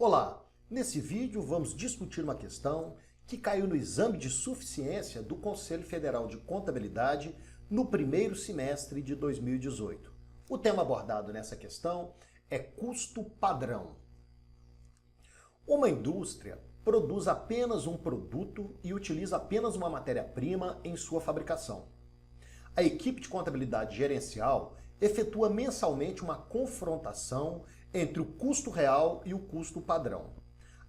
Olá, nesse vídeo vamos discutir uma questão que caiu no exame de suficiência do Conselho Federal de Contabilidade no primeiro semestre de 2018. O tema abordado nessa questão é custo padrão. Uma indústria produz apenas um produto e utiliza apenas uma matéria-prima em sua fabricação. A equipe de contabilidade gerencial efetua mensalmente uma confrontação entre o custo real e o custo padrão.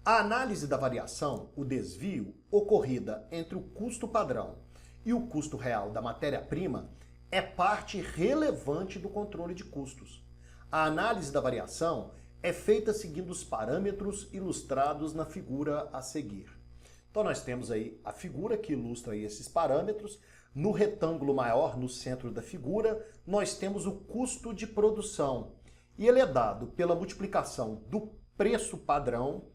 A análise da variação, o desvio, ocorrida entre o custo padrão e o custo real da matéria-prima é parte relevante do controle de custos. A análise da variação é feita seguindo os parâmetros ilustrados na figura a seguir. Então nós temos aí a figura que ilustra aí esses parâmetros. No retângulo maior, no centro da figura, nós temos o custo de produção. E ele é dado pela multiplicação do preço padrão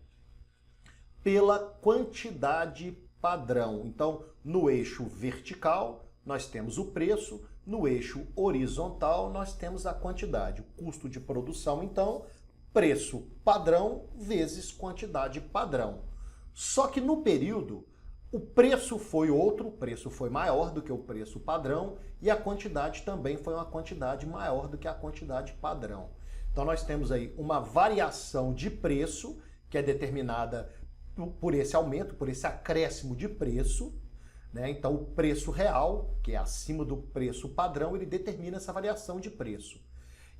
pela quantidade padrão. Então, no eixo vertical, nós temos o preço, no eixo horizontal, nós temos a quantidade. O custo de produção, então, preço padrão vezes quantidade padrão. Só que no período, o preço foi outro, o preço foi maior do que o preço padrão e a quantidade também foi uma quantidade maior do que a quantidade padrão. Então nós temos aí uma variação de preço que é determinada por esse aumento, por esse acréscimo de preço, né? Então o preço real, que é acima do preço padrão, ele determina essa variação de preço.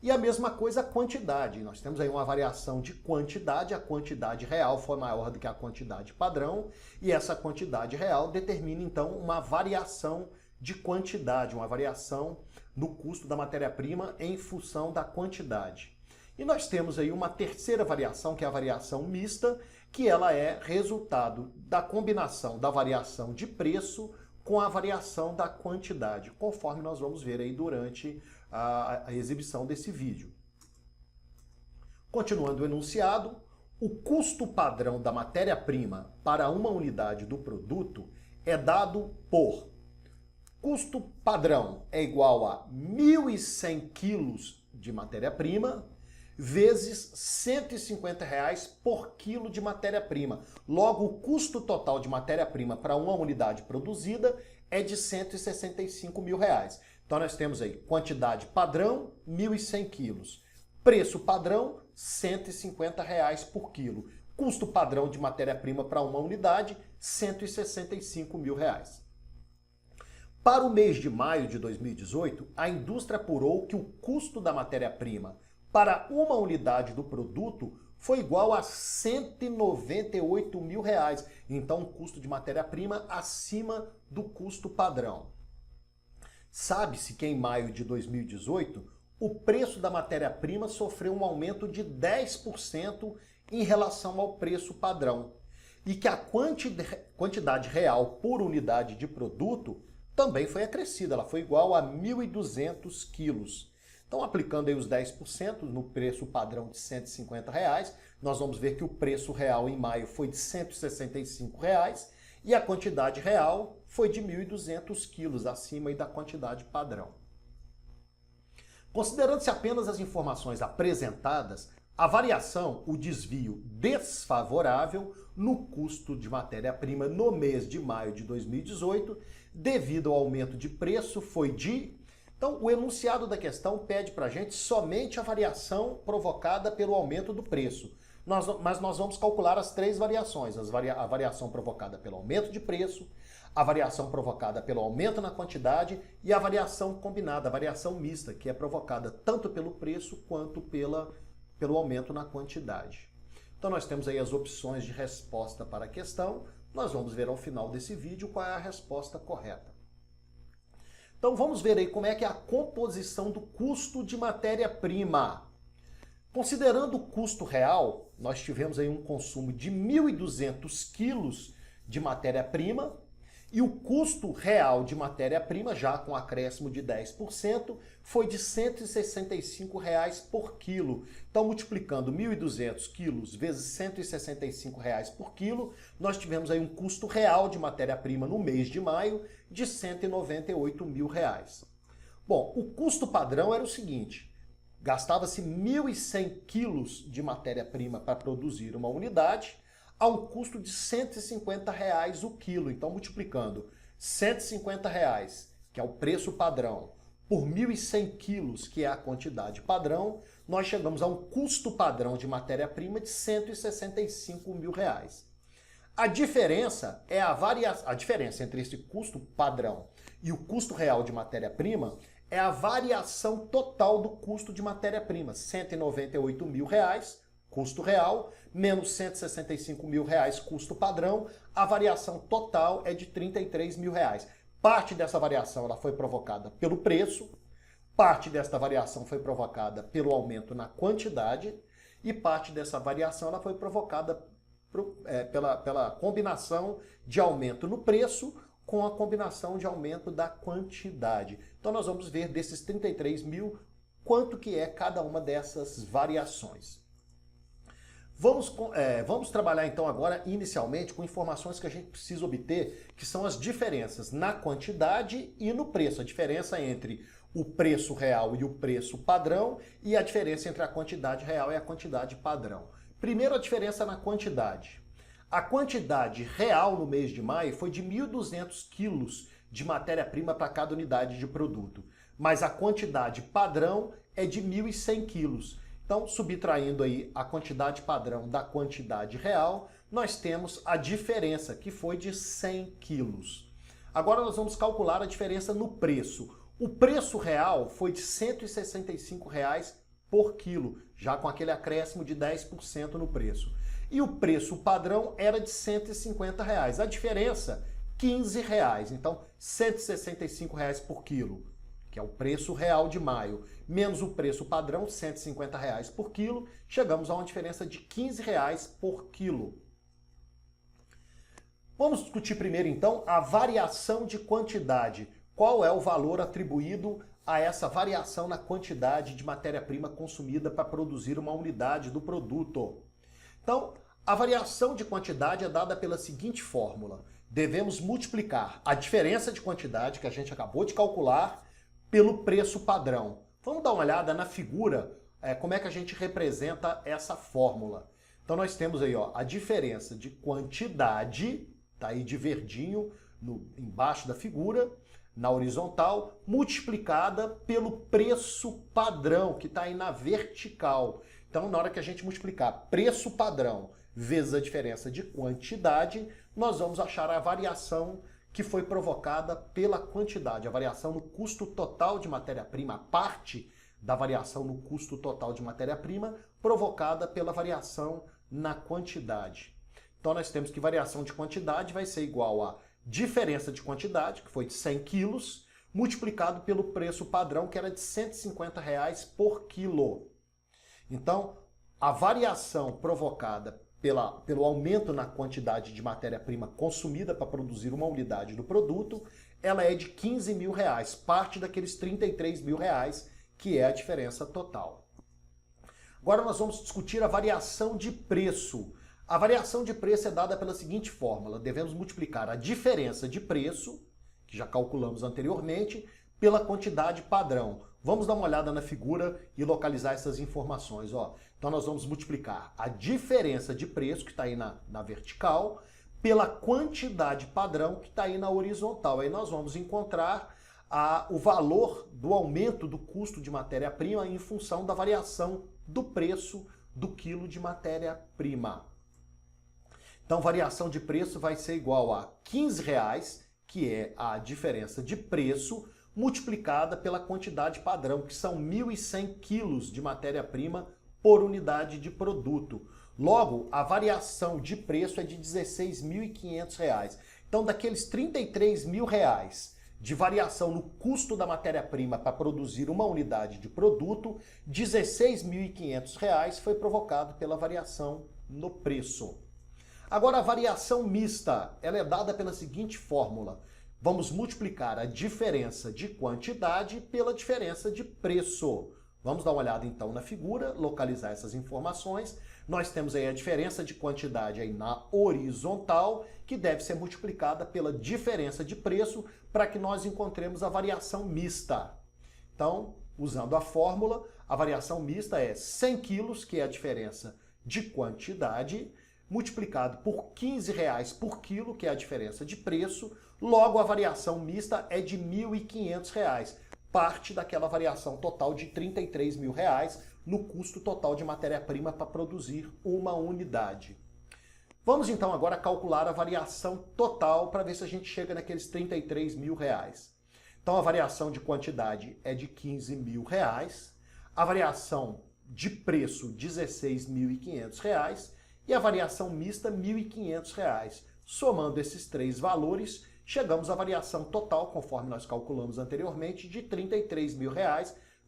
E a mesma coisa a quantidade. Nós temos aí uma variação de quantidade, a quantidade real foi maior do que a quantidade padrão, e essa quantidade real determina então uma variação de quantidade, uma variação no custo da matéria-prima em função da quantidade. E nós temos aí uma terceira variação, que é a variação mista, que ela é resultado da combinação da variação de preço com a variação da quantidade, conforme nós vamos ver aí durante a exibição desse vídeo. Continuando o enunciado, o custo padrão da matéria-prima para uma unidade do produto é dado por custo padrão é igual a 1.100 quilos de matéria-prima vezes R$ 150 por quilo de matéria-prima. Logo, o custo total de matéria-prima para uma unidade produzida é de R$ 165 mil. Então nós temos aí quantidade padrão, 1.100 quilos. Preço padrão, R$ 150 por quilo. Custo padrão de matéria-prima para uma unidade, R$ 165 mil. Para o mês de maio de 2018, a indústria apurou que o custo da matéria-prima para uma unidade do produto foi igual a R$ 198 mil. Então, um custo de matéria-prima acima do custo padrão. Sabe-se que em maio de 2018, o preço da matéria-prima sofreu um aumento de 10% em relação ao preço padrão. E que a quantidade real por unidade de produto também foi acrescida, ela foi igual a 1.200 quilos. Então, aplicando aí os 10% no preço padrão de R$ 150, nós vamos ver que o preço real em maio foi de R$ 165 e a quantidade real foi de 1.200 quilos, acima aí da quantidade padrão. Considerando-se apenas as informações apresentadas, a variação, o desvio desfavorável no custo de matéria-prima no mês de maio de 2018, devido ao aumento de preço, foi de... Então, o enunciado da questão pede para a gente somente a variação provocada pelo aumento do preço. Mas nós vamos calcular as três variações. A variação provocada pelo aumento de preço, a variação provocada pelo aumento na quantidade e a variação combinada, a variação mista, que é provocada tanto pelo preço quanto pelo aumento na quantidade. Então, nós temos aí as opções de resposta para a questão. Nós vamos ver ao final desse vídeo qual é a resposta correta. Então vamos ver aí como é que é a composição do custo de matéria-prima. Considerando o custo real, nós tivemos aí um consumo de 1.200 quilos de matéria-prima e o custo real de matéria-prima, já com acréscimo de 10%, foi de R$ 165 por quilo. Então, multiplicando 1.200 quilos vezes R$ 165 por quilo, nós tivemos aí um custo real de matéria-prima no mês de maio de R$ 198 mil. Bom, o custo padrão era o seguinte: Gastava-se 1.100 quilos de matéria-prima para produzir uma unidade, a um custo de R$ 150 o quilo. Então, multiplicando R$ 150, que é o preço padrão, por 1.100 quilos, que é a quantidade padrão, nós chegamos a um custo padrão de matéria-prima de R$ 165 mil. A diferença é a diferença entre esse custo padrão e o custo real de matéria-prima é a variação total do custo de matéria-prima, R$ 198 mil, custo real, menos R$ 165 mil custo padrão, a variação total é de R$ 33 mil. Parte dessa variação ela foi provocada pelo preço, parte desta variação foi provocada pelo aumento na quantidade e parte dessa variação ela foi provocada pela combinação de aumento no preço com a combinação de aumento da quantidade. Então nós vamos ver desses 33 mil quanto que é cada uma dessas variações. Vamos trabalhar então agora inicialmente com informações que a gente precisa obter, que são as diferenças na quantidade e no preço. A diferença entre o preço real e o preço padrão e a diferença entre a quantidade real e a quantidade padrão. Primeiro, a diferença na quantidade. A quantidade real no mês de maio foi de 1.200 quilos de matéria-prima para cada unidade de produto, mas a quantidade padrão é de 1.100 quilos. Então, subtraindo aí a quantidade padrão da quantidade real, nós temos a diferença, que foi de 100 quilos. Agora nós vamos calcular a diferença no preço. O preço real foi de R$ 165 por quilo, já com aquele acréscimo de 10% no preço. E o preço padrão era de R$ 150. A diferença, R$ 15. Então, R$ 165 por quilo, que é o preço real de maio, menos o preço padrão, R$ 150 por quilo, chegamos a uma diferença de R$ 15 por quilo. Vamos discutir primeiro, então, a variação de quantidade. Qual é o valor atribuído a essa variação na quantidade de matéria-prima consumida para produzir uma unidade do produto? Então, a variação de quantidade é dada pela seguinte fórmula. Devemos multiplicar a diferença de quantidade, que a gente acabou de calcular, pelo preço padrão. Vamos dar uma olhada na figura, como é que a gente representa essa fórmula. Então nós temos aí a diferença de quantidade, tá aí de verdinho embaixo da figura, na horizontal, multiplicada pelo preço padrão, que está aí na vertical. Então na hora que a gente multiplicar preço padrão vezes a diferença de quantidade, nós vamos achar a variação que foi provocada pela quantidade, a variação no custo total de matéria-prima, a parte da variação no custo total de matéria-prima provocada pela variação na quantidade. Então nós temos que variação de quantidade vai ser igual a diferença de quantidade, que foi de 100 quilos, multiplicado pelo preço padrão, que era de R$ 150 por quilo. Então, a variação provocada pelo aumento na quantidade de matéria-prima consumida para produzir uma unidade do produto, ela é de R$ 15 mil, parte daqueles R$ 33 mil, que é a diferença total. Agora nós vamos discutir a variação de preço. A variação de preço é dada pela seguinte fórmula. Devemos multiplicar a diferença de preço, que já calculamos anteriormente, pela quantidade padrão. Vamos dar uma olhada na figura e localizar essas informações. Então nós vamos multiplicar a diferença de preço, que está aí na vertical, pela quantidade padrão, que está aí na horizontal. Aí nós vamos encontrar o valor do aumento do custo de matéria-prima em função da variação do preço do quilo de matéria-prima. Então, variação de preço vai ser igual a R$ 15, que é a diferença de preço, multiplicada pela quantidade padrão, que são 1.100 quilos de matéria-prima por unidade de produto. Logo, a variação de preço é de R$ 16.500. Então, daqueles R$ 33 mil de variação no custo da matéria-prima para produzir uma unidade de produto, R$ 16.500 foi provocado pela variação no preço. Agora, a variação mista, ela é dada pela seguinte fórmula. Vamos multiplicar a diferença de quantidade pela diferença de preço. Vamos dar uma olhada então na figura, localizar essas informações. Nós temos aí a diferença de quantidade aí na horizontal, que deve ser multiplicada pela diferença de preço para que nós encontremos a variação mista. Então, usando a fórmula, A variação mista é 100 quilos, que é a diferença de quantidade, multiplicado por R$15 por quilo, que é a diferença de preço. Logo, a variação mista é de R$ 1.500, parte daquela variação total de R$ 33 mil no custo total de matéria-prima para produzir uma unidade. Vamos então agora calcular a variação total para ver se a gente chega naqueles R$ 33 mil. Então a variação de quantidade é de R$ 15 mil, a variação de preço R$ 16.500 e a variação mista R$ 1.500. Somando esses três valores, chegamos à variação total, conforme nós calculamos anteriormente, de R$ 33 mil,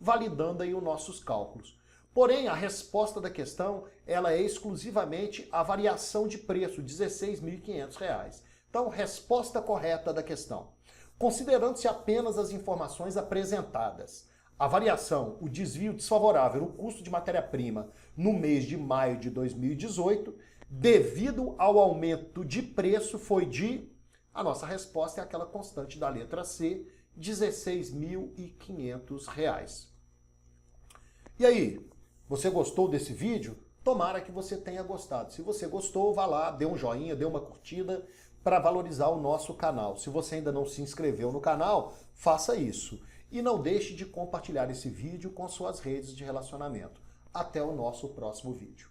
validando aí os nossos cálculos. Porém, a resposta da questão ela é exclusivamente a variação de preço, R$ 16.500. Então, resposta correta da questão. Considerando-se apenas as informações apresentadas, a variação, o desvio desfavorável, o custo de matéria-prima no mês de maio de 2018, devido ao aumento de preço, foi de... A nossa resposta é aquela constante da letra C, R$ 16.500. E aí, você gostou desse vídeo? Tomara que você tenha gostado. Se você gostou, vá lá, dê um joinha, dê uma curtida para valorizar o nosso canal. Se você ainda não se inscreveu no canal, faça isso. E não deixe de compartilhar esse vídeo com suas redes de relacionamento. Até o nosso próximo vídeo.